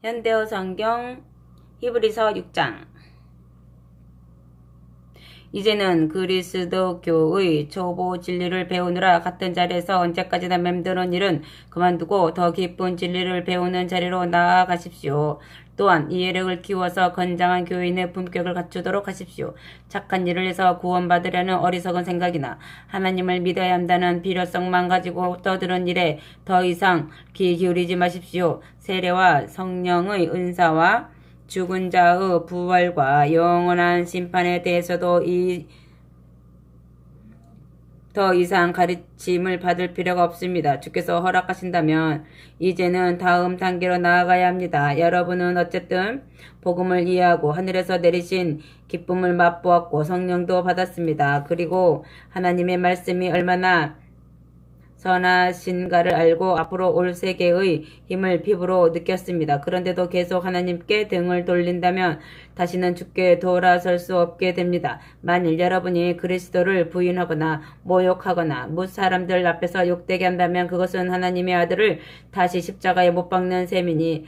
현대어 성경 히브리서 6장. 이제는 그리스도교의 초보 진리를 배우느라 같은 자리에서 언제까지나 맴드는 일은 그만두고 더 깊은 진리를 배우는 자리로 나아가십시오. 또한 이해력을 키워서 건장한 교인의 품격을 갖추도록 하십시오. 착한 일을 해서 구원받으려는 어리석은 생각이나 하나님을 믿어야 한다는 필요성만 가지고 떠드는 일에 더 이상 귀 기울이지 마십시오. 세례와 성령의 은사와 죽은 자의 부활과 영원한 심판에 대해서도 더 이상 가르침을 받을 필요가 없습니다. 주께서 허락하신다면 이제는 다음 단계로 나아가야 합니다. 여러분은 어쨌든 복음을 이해하고 하늘에서 내리신 기쁨을 맛보았고 성령도 받았습니다. 그리고 하나님의 말씀이 얼마나 선하신가를 알고 앞으로 올 세계의 힘을 피부로 느꼈습니다. 그런데도 계속 하나님께 등을 돌린다면 다시는 주께 돌아설 수 없게 됩니다. 만일 여러분이 그리스도를 부인하거나 모욕하거나 사람들 앞에서 욕되게 한다면 그것은 하나님의 아들을 다시 십자가에 못 박는 셈이니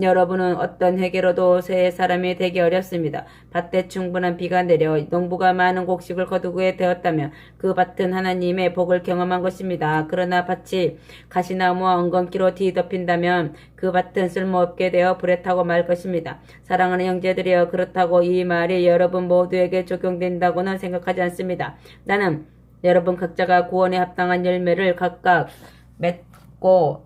여러분은 어떤 회개로도 새 사람이 되기 어렵습니다. 밭에 충분한 비가 내려 농부가 많은 곡식을 거두게 되었다면 그 밭은 하나님의 복을 경험한 것입니다. 그러나 밭이 가시나무와 엉겅퀴로 뒤덮인다면 그 밭은 쓸모없게 되어 불에 타고 말 것입니다. 사랑하는 형제들이여, 그렇다고 이 말이 여러분 모두에게 적용된다고는 생각하지 않습니다. 나는 여러분 각자가 구원에 합당한 열매를 각각 맺고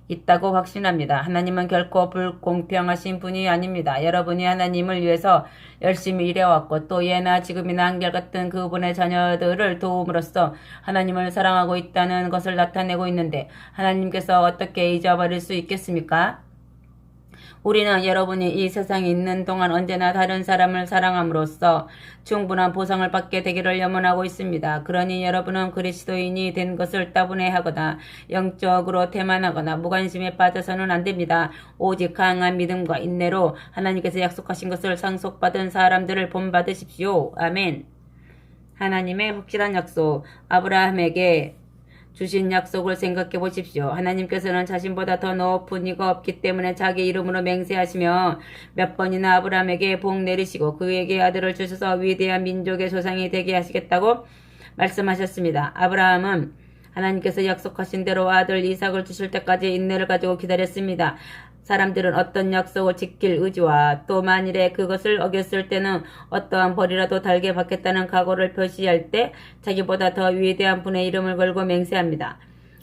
있다고 확신합니다. 하나님은 결코 불공평하신 분이 아닙니다. 여러분이 하나님을 위해서 열심히 일해왔고 또 예나 지금이나 한결같은 그분의 자녀들을 도움으로써 하나님을 사랑하고 있다는 것을 나타내고 있는데 하나님께서 어떻게 잊어버릴 수 있겠습니까? 우리는 여러분이 이 세상에 있는 동안 언제나 다른 사람을 사랑함으로써 충분한 보상을 받게 되기를 염원하고 있습니다. 그러니 여러분은 그리스도인이 된 것을 따분해하거나 영적으로 태만하거나 무관심에 빠져서는 안 됩니다. 오직 강한 믿음과 인내로 하나님께서 약속하신 것을 상속받은 사람들을 본받으십시오. 아멘. 하나님의 확실한 약속, 아브라함에게 주신 약속을 생각해 보십시오. 하나님께서는 자신보다 더 높은 이가 없기 때문에 자기 이름으로 맹세하시며 몇 번이나 아브라함에게 복 내리시고 그에게 아들을 주셔서 위대한 민족의 조상이 되게 하시겠다고 말씀하셨습니다. 아브라함은 하나님께서 약속하신 대로 아들 이삭을 주실 때까지 인내를 가지고 기다렸습니다. 사람들은 어떤 약속을 지킬 의지와 또 만일에 그것을 어겼을 때는 어떠한 벌이라도 달게 받겠다는 각오를 표시할 때 자기보다 더 위대한 분의 이름을 걸고 맹세합니다.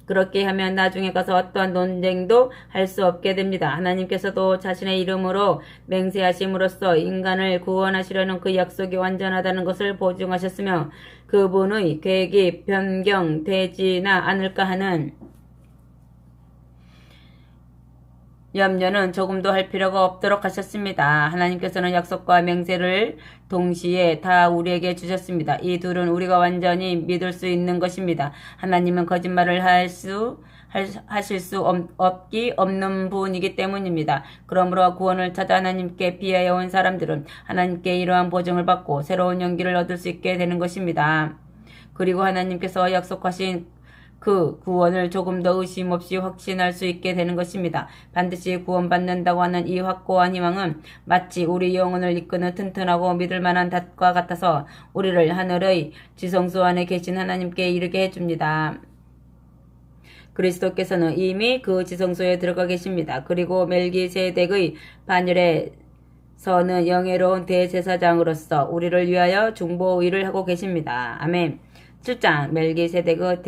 그렇게 하면 나중에 가서 어떠한 논쟁도 할 수 없게 됩니다. 하나님께서도 자신의 이름으로 맹세하심으로써 인간을 구원하시려는 그 약속이 완전하다는 것을 보증하셨으며 그분의 계획이 변경되지나 않을까 하는 염려는 조금도 할 필요가 없도록 하셨습니다. 하나님께서는 약속과 맹세를 동시에 다 우리에게 주셨습니다. 이 둘은 우리가 완전히 믿을 수 있는 것입니다. 하나님은 거짓말을 하실 수 없기 없는 분이기 때문입니다. 그러므로 구원을 찾아 하나님께 피하여 온 사람들은 하나님께 이러한 보증을 받고 새로운 용기를 얻을 수 있게 되는 것입니다. 그리고 하나님께서 약속하신 그 구원을 조금 더 의심 없이 확신할 수 있게 되는 것입니다. 반드시 구원받는다고 하는 이 확고한 희망은 마치 우리 영혼을 이끄는 튼튼하고 믿을 만한 닷과 같아서 우리를 하늘의 지성소 안에 계신 하나님께 이르게 해줍니다. 그리스도께서는 이미 그 지성소에 들어가 계십니다. 그리고 멜기세덱의 반열에서는 영예로운 대제사장으로서 우리를 위하여 중보의를 하고 계십니다. 아멘. 7장 멜기세덱의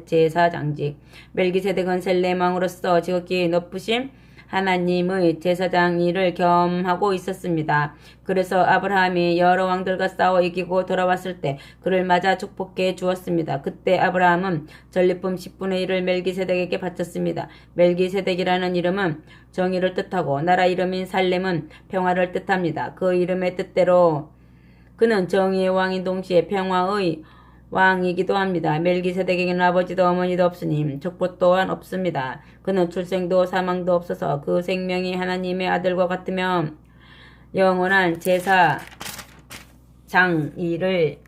대제사장직. 멜기세덱은 셀렘 왕으로서 지극히 높으신 하나님의 제사장 일을 겸하고 있었습니다. 그래서 아브라함이 여러 왕들과 싸워 이기고 돌아왔을 때 그를 맞아 축복해 주었습니다. 그때 아브라함은 전리품 10분의 1을 멜기세덱에게 바쳤습니다. 멜기세덱이라는 이름은 정의를 뜻하고 나라 이름인 살렘은 평화를 뜻합니다. 그 이름의 뜻대로 그는 정의의 왕인 동시에 평화의 왕이기도 합니다. 멜기세덱에게는 아버지도 어머니도 없으니 족보 또한 없습니다. 그는 출생도 사망도 없어서 그 생명이 하나님의 아들과 같으며 영원한 제사장 일을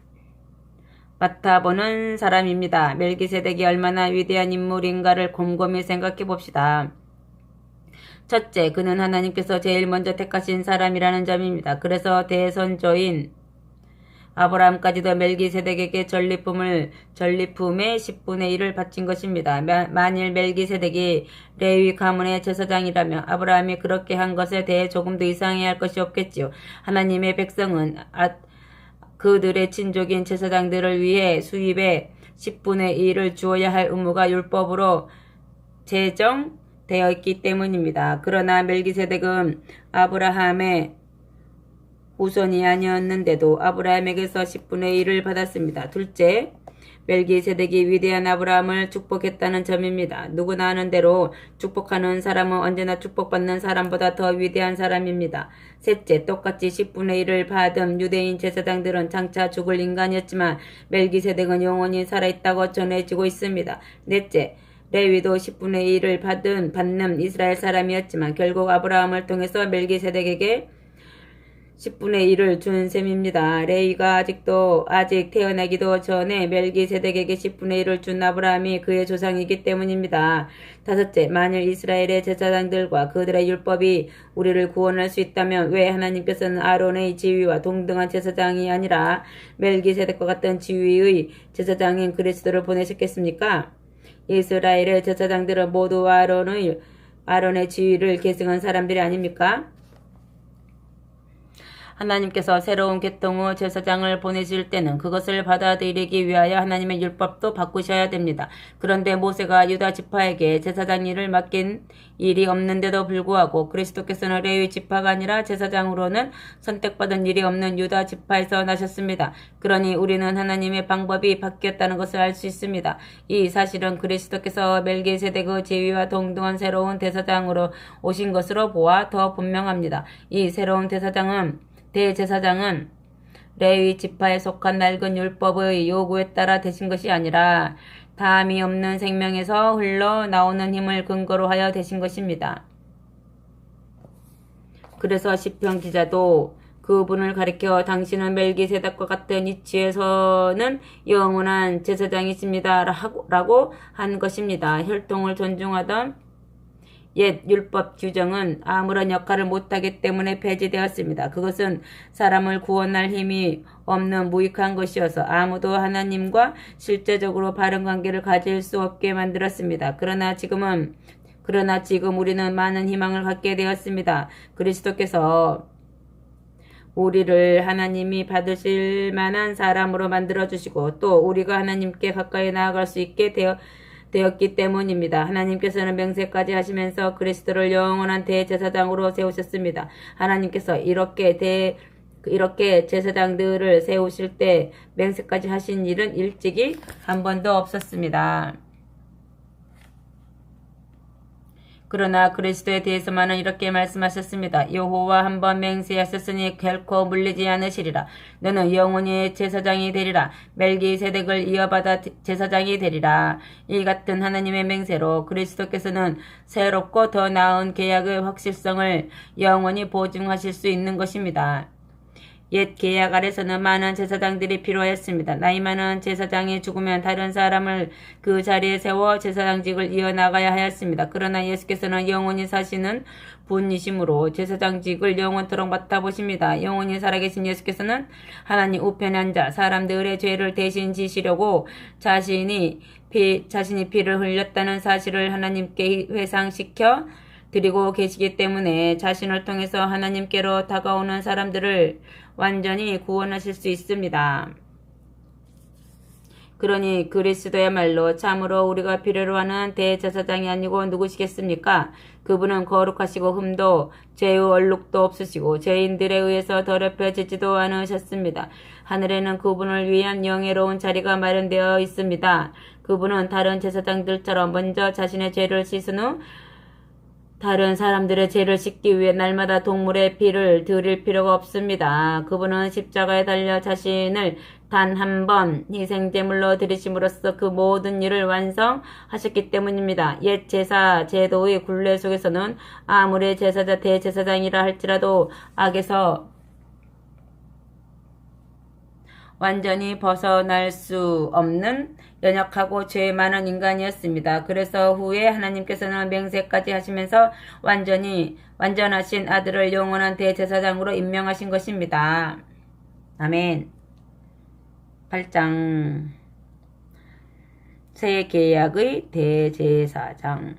맡아보는 사람입니다. 멜기세덱이 얼마나 위대한 인물인가를 곰곰이 생각해 봅시다. 첫째, 그는 하나님께서 제일 먼저 택하신 사람이라는 점입니다. 그래서 대선조인 아브라함까지도 멜기세덱에게 전리품의 10분의 1을 바친 것입니다. 만일 멜기세덱이 레위 가문의 제사장이라면 아브라함이 그렇게 한 것에 대해 조금도 이상해할 것이 없겠지요. 하나님의 백성은 그들의 친족인 제사장들을 위해 수입의 10분의 1을 주어야 할 의무가 율법으로 제정되어 있기 때문입니다. 그러나 멜기세덱은 아브라함의 후손이 아니었는데도 아브라함에게서 10분의 1을 받았습니다. 둘째, 멜기세덱이 위대한 아브라함을 축복했다는 점입니다. 누구나 아는 대로 축복하는 사람은 언제나 축복받는 사람보다 더 위대한 사람입니다. 셋째, 똑같이 10분의 1을 받은 유대인 제사장들은 장차 죽을 인간이었지만 멜기세덱은 영원히 살아있다고 전해지고 있습니다. 넷째, 레위도 10분의 1을 받는 이스라엘 사람이었지만 결국 아브라함을 통해서 멜기세덱에게 10분의 1을 준 셈입니다. 레위가 아직 태어나기도 전에 멜기세덱에게 10분의 1을 준 아브라함이 그의 조상이기 때문입니다. 다섯째, 만일 이스라엘의 제사장들과 그들의 율법이 우리를 구원할 수 있다면 왜 하나님께서는 아론의 지위와 동등한 제사장이 아니라 멜기세덱과 같은 지위의 제사장인 그리스도를 보내셨겠습니까? 이스라엘의 제사장들은 모두 아론의 지위를 계승한 사람들이 아닙니까? 하나님께서 새로운 계통의 제사장을 보내실 때는 그것을 받아들이기 위하여 하나님의 율법도 바꾸셔야 됩니다. 그런데 모세가 유다 지파에게 제사장 일을 맡긴 일이 없는데도 불구하고 그리스도께서는 레위 지파가 아니라 제사장으로는 선택받은 일이 없는 유다 지파에서 나셨습니다. 그러니 우리는 하나님의 방법이 바뀌었다는 것을 알 수 있습니다. 이 사실은 그리스도께서 멜기세덱의 지위와 동등한 새로운 대제사장으로 오신 것으로 보아 더 분명합니다. 이 새로운 대제사장은 레위 지파에 속한 낡은 율법의 요구에 따라 되신 것이 아니라 다함이 없는 생명에서 흘러나오는 힘을 근거로 하여 되신 것입니다. 그래서 시편 기자도 그분을 가리켜 당신은 멜기세덱과 같은 이치에서는 영원한 제사장이십니다 라고 한 것입니다. 혈통을 존중하던 옛 율법 규정은 아무런 역할을 못하기 때문에 폐지되었습니다. 그것은 사람을 구원할 힘이 없는 무익한 것이어서 아무도 하나님과 실제적으로 바른 관계를 가질 수 없게 만들었습니다. 그러나 지금 우리는 많은 희망을 갖게 되었습니다. 그리스도께서 우리를 하나님이 받으실 만한 사람으로 만들어주시고 또 우리가 하나님께 가까이 나아갈 수 있게 되었기 때문입니다. 하나님께서는 맹세까지 하시면서 그리스도를 영원한 대제사장으로 세우셨습니다. 하나님께서 이렇게 제사장들을 세우실 때 맹세까지 하신 일은 일찍이 한 번도 없었습니다. 그러나 그리스도에 대해서만은 이렇게 말씀하셨습니다. 여호와 한 번 맹세하셨으니 결코 물리지 않으시리라. 너는 영원히 제사장이 되리라. 멜기세덱을 이어받아 제사장이 되리라. 이 같은 하나님의 맹세로 그리스도께서는 새롭고 더 나은 계약의 확실성을 영원히 보증하실 수 있는 것입니다. 옛 계약 아래서는 많은 제사장들이 필요했습니다. 나이 많은 제사장이 죽으면 다른 사람을 그 자리에 세워 제사장직을 이어나가야 하였습니다. 그러나 예수께서는 영원히 사시는 분이시므로 제사장직을 영원토록 맡아보십니다. 영원히 살아계신 예수께서는 하나님 우편에 앉아 사람들의 죄를 대신 지시려고 자신이 피를 흘렸다는 사실을 하나님께 회상시켜 드리고 계시기 때문에 자신을 통해서 하나님께로 다가오는 사람들을 완전히 구원하실 수 있습니다. 그러니 그리스도야말로 참으로 우리가 필요로 하는 대제사장이 아니고 누구시겠습니까? 그분은 거룩하시고 흠도 죄의 얼룩도 없으시고 죄인들에 의해서 더럽혀지지도 않으셨습니다. 하늘에는 그분을 위한 영예로운 자리가 마련되어 있습니다. 그분은 다른 제사장들처럼 먼저 자신의 죄를 씻은 후 다른 사람들의 죄를 씻기 위해 날마다 동물의 피를 드릴 필요가 없습니다. 그분은 십자가에 달려 자신을 단 한 번 희생제물로 드리심으로써 그 모든 일을 완성하셨기 때문입니다. 옛 제사 제도의 굴레 속에서는 아무리 대제사장이라 할지라도 악에서 완전히 벗어날 수 없는 연약하고 죄 많은 인간이었습니다. 그래서 후에 하나님께서는 맹세까지 하시면서 완전하신 아들을 영원한 대제사장으로 임명하신 것입니다. 아멘. 8장 새 계약의 대제사장.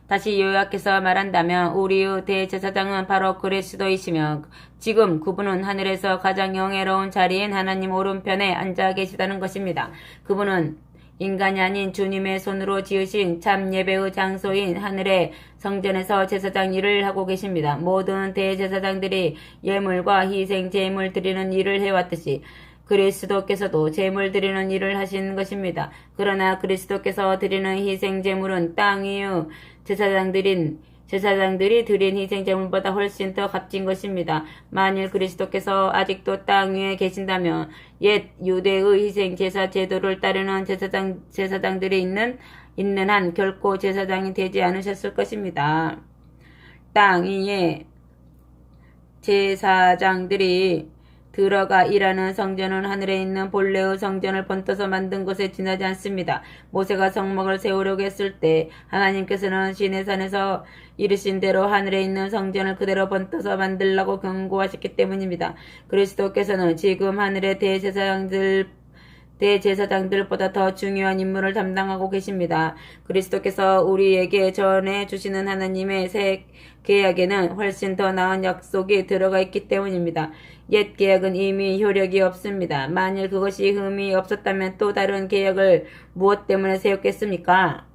다시 요약해서 말한다면 우리의 대제사장은 바로 그리스도이시며 지금 그분은 하늘에서 가장 영예로운 자리인 하나님 오른편에 앉아 계시다는 것입니다. 그분은 인간이 아닌 주님의 손으로 지으신 참 예배의 장소인 하늘의 성전에서 제사장 일을 하고 계십니다. 모든 대제사장들이 예물과 희생 제물 드리는 일을 해왔듯이 그리스도께서도 제물 드리는 일을 하신 것입니다. 그러나 그리스도께서 드리는 희생 제물은 땅 위의 제사장들이 드린 희생 제물보다 훨씬 더 값진 것입니다. 만일 그리스도께서 아직도 땅 위에 계신다면 옛 유대의 희생 제사 제도를 따르는 제사장들이 있는 한 결코 제사장이 되지 않으셨을 것입니다. 땅 위에 제사장들이 들어가 일하는 성전은 하늘에 있는 본래의 성전을 번떠서 만든 것에 지나지 않습니다. 모세가 성막을 세우려고 했을 때 하나님께서는 시내산에서 이르신 대로 하늘에 있는 성전을 그대로 번떠서 만들라고 경고하셨기 때문입니다. 그리스도께서는 지금 하늘의 대제사장들보다 더 중요한 임무를 담당하고 계십니다. 그리스도께서 우리에게 전해 주시는 하나님의 새 계약에는 훨씬 더 나은 약속이 들어가 있기 때문입니다. 옛 계약은 이미 효력이 없습니다. 만일 그것이 흠이 없었다면 또 다른 계약을 무엇 때문에 세웠겠습니까?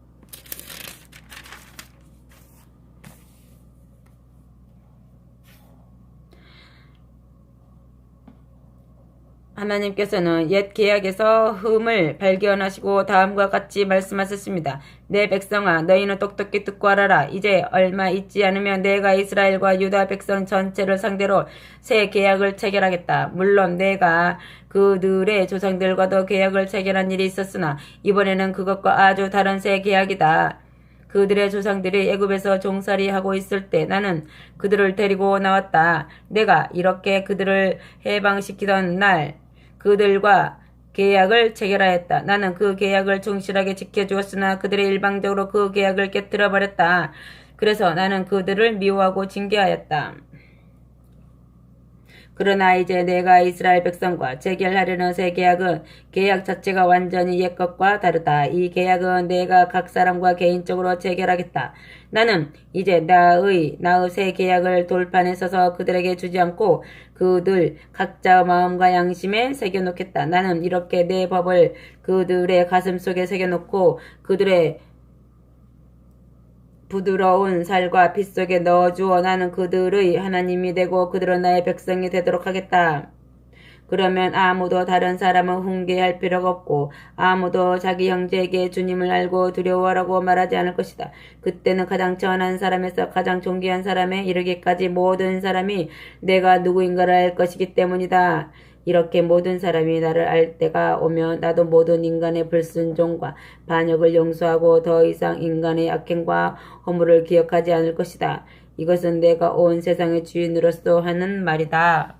하나님께서는 옛 계약에서 흠을 발견하시고 다음과 같이 말씀하셨습니다. 내 백성아, 너희는 똑똑히 듣고 알아라. 이제 얼마 있지 않으면 내가 이스라엘과 유다 백성 전체를 상대로 새 계약을 체결하겠다. 물론 내가 그들의 조상들과도 계약을 체결한 일이 있었으나 이번에는 그것과 아주 다른 새 계약이다. 그들의 조상들이 애굽에서 종살이하고 있을 때 나는 그들을 데리고 나왔다. 내가 이렇게 그들을 해방시키던 날 그들과 계약을 체결하였다. 나는 그 계약을 충실하게 지켜주었으나 그들이 일방적으로 그 계약을 깨뜨려 버렸다. 그래서 나는 그들을 미워하고 징계하였다. 그러나 이제 내가 이스라엘 백성과 체결하려는 새 계약은 계약 자체가 완전히 옛것과 다르다. 이 계약은 내가 각 사람과 개인적으로 체결하겠다. 나는 이제 나의 새 계약을 돌판에 서서 그들에게 주지 않고 그들 각자의 마음과 양심에 새겨놓겠다. 나는 이렇게 내 법을 그들의 가슴 속에 새겨놓고 그들의 부드러운 살과 피 속에 넣어주어 나는 그들의 하나님이 되고 그들은 나의 백성이 되도록 하겠다. 그러면 아무도 다른 사람을 훈계할 필요가 없고 아무도 자기 형제에게 주님을 알고 두려워하라고 말하지 않을 것이다. 그때는 가장 천한 사람에서 가장 존귀한 사람에 이르기까지 모든 사람이 내가 누구인가를 알 것이기 때문이다. 이렇게 모든 사람이 나를 알 때가 오면 나도 모든 인간의 불순종과 반역을 용서하고 더 이상 인간의 악행과 허물을 기억하지 않을 것이다. 이것은 내가 온 세상의 주인으로서 하는 말이다.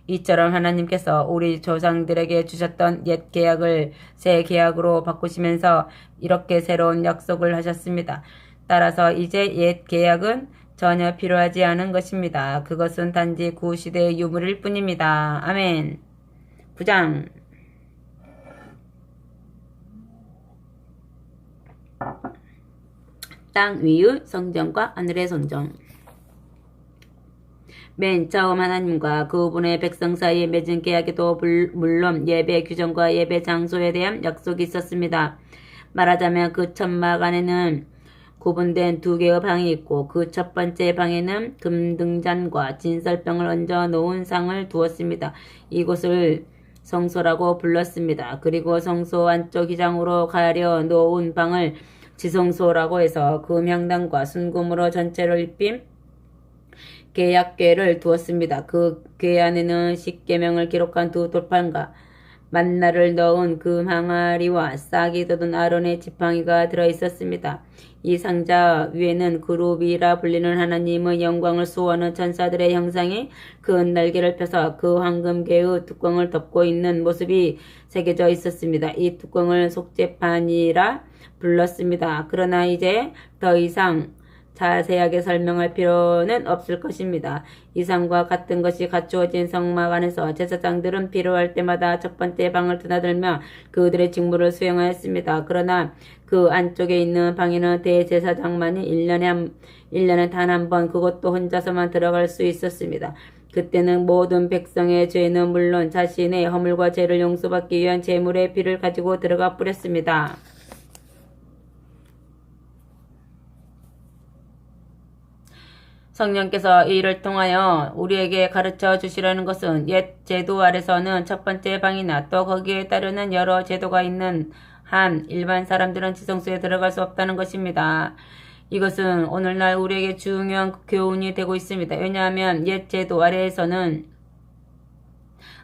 이처럼 하나님께서 우리 조상들에게 주셨던 옛 계약을 새 계약으로 바꾸시면서 이렇게 새로운 약속을 하셨습니다. 따라서 이제 옛 계약은 전혀 필요하지 않은 것입니다. 그것은 단지 구시대의 유물일 뿐입니다. 아멘. 9장 땅 위의 성전과 하늘의 성전. 맨 처음 하나님과 그분의 백성 사이에 맺은 계약에도 물론 예배 규정과 예배 장소에 대한 약속이 있었습니다. 말하자면 그 천막 안에는 구분된 두 개의 방이 있고 그 첫 번째 방에는 금등잔과 진설병을 얹어 놓은 상을 두었습니다. 이곳을 성소라고 불렀습니다. 그리고 성소 안쪽 휘장으로 가려 놓은 방을 지성소라고 해서 그 명당과 순금으로 전체를 입힌 계약궤를 두었습니다. 그 궤 안에는 십계명을 기록한 두 돌판과 만나를 넣은 그 항아리와 싹이 돋은 아론의 지팡이가 들어있었습니다. 이 상자 위에는 그룹이라 불리는 하나님의 영광을 수호하는 천사들의 형상이 큰 날개를 펴서 그 황금개의 뚜껑을 덮고 있는 모습이 새겨져 있었습니다. 이 뚜껑을 속죄판이라 불렀습니다. 그러나 이제 더 이상 자세하게 설명할 필요는 없을 것입니다. 이상과 같은 것이 갖추어진 성막 안에서 제사장들은 필요할 때마다 첫 번째 방을 드나들며 그들의 직무를 수행하였습니다. 그러나 그 안쪽에 있는 방에는 대제사장만이 1년에 단 한 번 그것도 혼자서만 들어갈 수 있었습니다. 그때는 모든 백성의 죄는 물론 자신의 허물과 죄를 용서받기 위한 제물의 피를 가지고 들어가 뿌렸습니다. 성령께서 이를 통하여 우리에게 가르쳐 주시려는 것은 옛 제도 아래서는 첫 번째 방이나 또 거기에 따르는 여러 제도가 있는 한 일반 사람들은 지성소에 들어갈 수 없다는 것입니다. 이것은 오늘날 우리에게 중요한 교훈이 되고 있습니다. 왜냐하면 옛 제도 아래에서는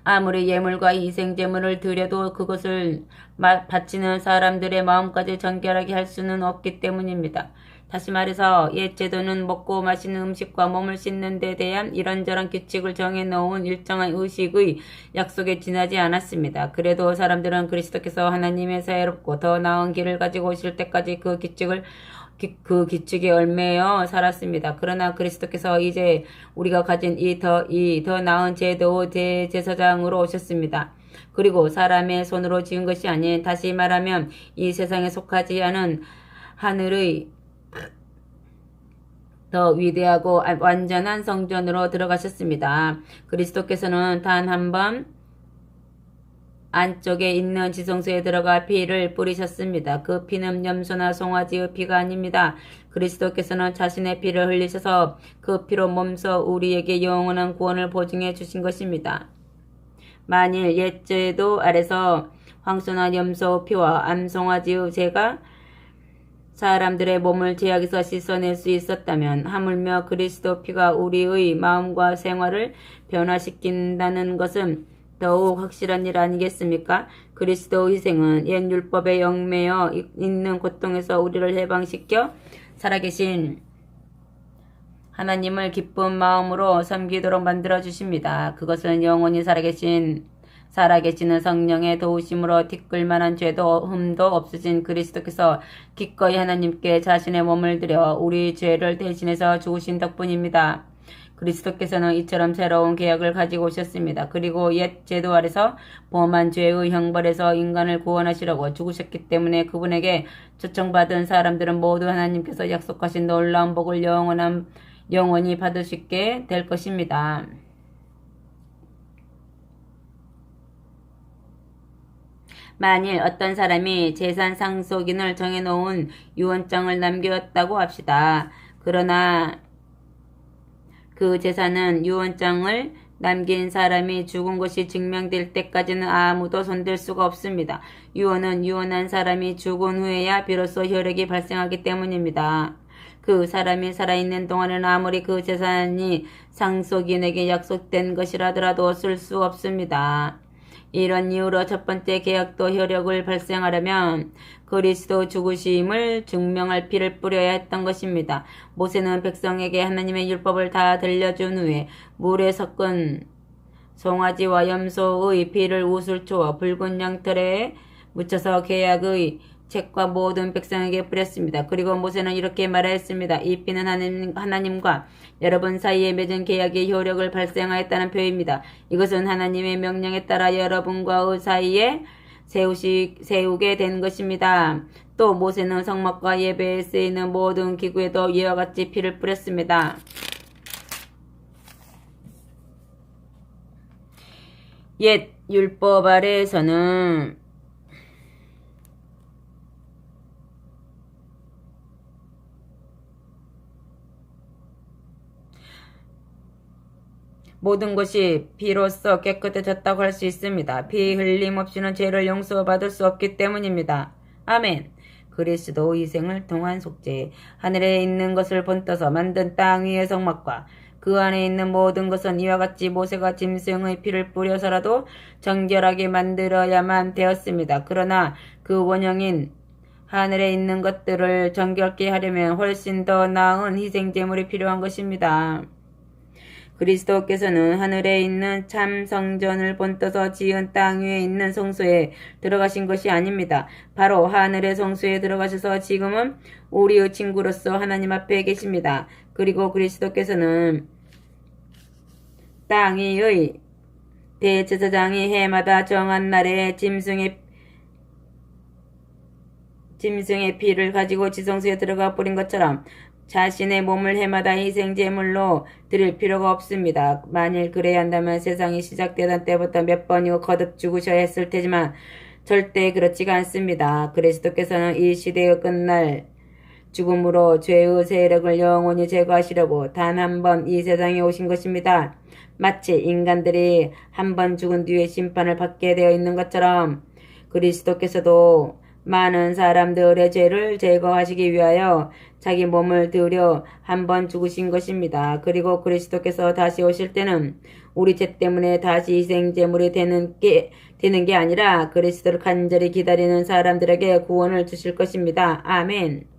아무리 예물과 희생제물을 드려도 그것을 바치는 사람들의 마음까지 정결하게 할 수는 없기 때문입니다. 다시 말해서 옛 제도는 먹고 마시는 음식과 몸을 씻는 데 대한 이런저런 규칙을 정해놓은 일정한 의식의 약속에 지나지 않았습니다. 그래도 사람들은 그리스도께서 하나님의 새롭고 더 나은 길을 가지고 오실 때까지 그 규칙에 얽매여 살았습니다. 그러나 그리스도께서 이제 우리가 가진 이 더 나은 제도의 대제사장으로 오셨습니다. 그리고 사람의 손으로 지은 것이 아닌, 다시 말하면 이 세상에 속하지 않은 하늘의 더 위대하고 완전한 성전으로 들어가셨습니다. 그리스도께서는 단 한 번 안쪽에 있는 지성소에 들어가 피를 뿌리셨습니다. 그 피는 염소나 송아지의 피가 아닙니다. 그리스도께서는 자신의 피를 흘리셔서 그 피로 몸소 우리에게 영원한 구원을 보증해 주신 것입니다. 만일 옛 제도 아래서 황소나 염소 피와 암송아지의 제가 사람들의 몸을 죄악에서 씻어낼 수 있었다면 하물며 그리스도 피가 우리의 마음과 생활을 변화시킨다는 것은 더욱 확실한 일 아니겠습니까? 그리스도 희생은 옛 율법에 얽매여 있는 고통에서 우리를 해방시켜 살아계신 하나님을 기쁜 마음으로 섬기도록 만들어 주십니다. 그것은 영원히 살아계시는 성령의 도우심으로 티끌만한 죄도 흠도 없으신 그리스도께서 기꺼이 하나님께 자신의 몸을 들여 우리 죄를 대신해서 죽으신 덕분입니다. 그리스도께서는 이처럼 새로운 계약을 가지고 오셨습니다. 그리고 옛 제도 아래서 범한 죄의 형벌에서 인간을 구원하시려고 죽으셨기 때문에 그분에게 초청받은 사람들은 모두 하나님께서 약속하신 놀라운 복을 영원히 받으시게 될 것입니다. 만일 어떤 사람이 재산 상속인을 정해놓은 유언장을 남겼다고 합시다. 그러나 그 재산은 유언장을 남긴 사람이 죽은 것이 증명될 때까지는 아무도 손댈 수가 없습니다. 유언은 유언한 사람이 죽은 후에야 비로소 효력이 발생하기 때문입니다. 그 사람이 살아있는 동안에는 아무리 그 재산이 상속인에게 약속된 것이라더라도 쓸 수 없습니다. 이런 이유로 첫 번째 계약도 효력을 발생하려면 그리스도 죽으심을 증명할 피를 뿌려야 했던 것입니다. 모세는 백성에게 하나님의 율법을 다 들려준 후에 물에 섞은 송아지와 염소의 피를 우슬초와 붉은 양털에 묻혀서 계약의 책과 모든 백성에게 뿌렸습니다. 그리고 모세는 이렇게 말했습니다. 이 피는 하나님과 여러분 사이에 맺은 계약의 효력을 발생하였다는 표입니다. 이것은 하나님의 명령에 따라 여러분과의 사이에 세우게 된 것입니다. 또 모세는 성막과 예배에 쓰이는 모든 기구에도 이와 같이 피를 뿌렸습니다. 옛 율법 아래에서는 모든 것이 피로써 깨끗해졌다고 할 수 있습니다. 피 흘림 없이는 죄를 용서받을 수 없기 때문입니다. 아멘. 그리스도 희생을 통한 속죄. 하늘에 있는 것을 본떠서 만든 땅 위의 성막과 그 안에 있는 모든 것은 이와 같이 모세가 짐승의 피를 뿌려서라도 정결하게 만들어야만 되었습니다. 그러나 그 원형인 하늘에 있는 것들을 정결케 하려면 훨씬 더 나은 희생제물이 필요한 것입니다. 그리스도께서는 하늘에 있는 참 성전을 본떠서 지은 땅 위에 있는 성소에 들어가신 것이 아닙니다. 바로 하늘의 성소에 들어가셔서 지금은 우리의 친구로서 하나님 앞에 계십니다. 그리고 그리스도께서는 땅 위의 대제사장이 해마다 정한 날에 짐승의 피를 가지고 지성소에 들어가 버린 것처럼 자신의 몸을 해마다 희생제물로 드릴 필요가 없습니다. 만일 그래야 한다면 세상이 시작되던 때부터 몇 번이고 거듭 죽으셔야 했을 테지만 절대 그렇지가 않습니다. 그리스도께서는 이 시대의 끝날 죽음으로 죄의 세력을 영원히 제거하시려고 단 한 번 이 세상에 오신 것입니다. 마치 인간들이 한 번 죽은 뒤에 심판을 받게 되어 있는 것처럼 그리스도께서도 많은 사람들의 죄를 제거하시기 위하여 자기 몸을 들여 한 번 죽으신 것입니다. 그리고 그리스도께서 다시 오실 때는 우리 죄 때문에 다시 희생제물이 되는 게 아니라 그리스도를 간절히 기다리는 사람들에게 구원을 주실 것입니다. 아멘.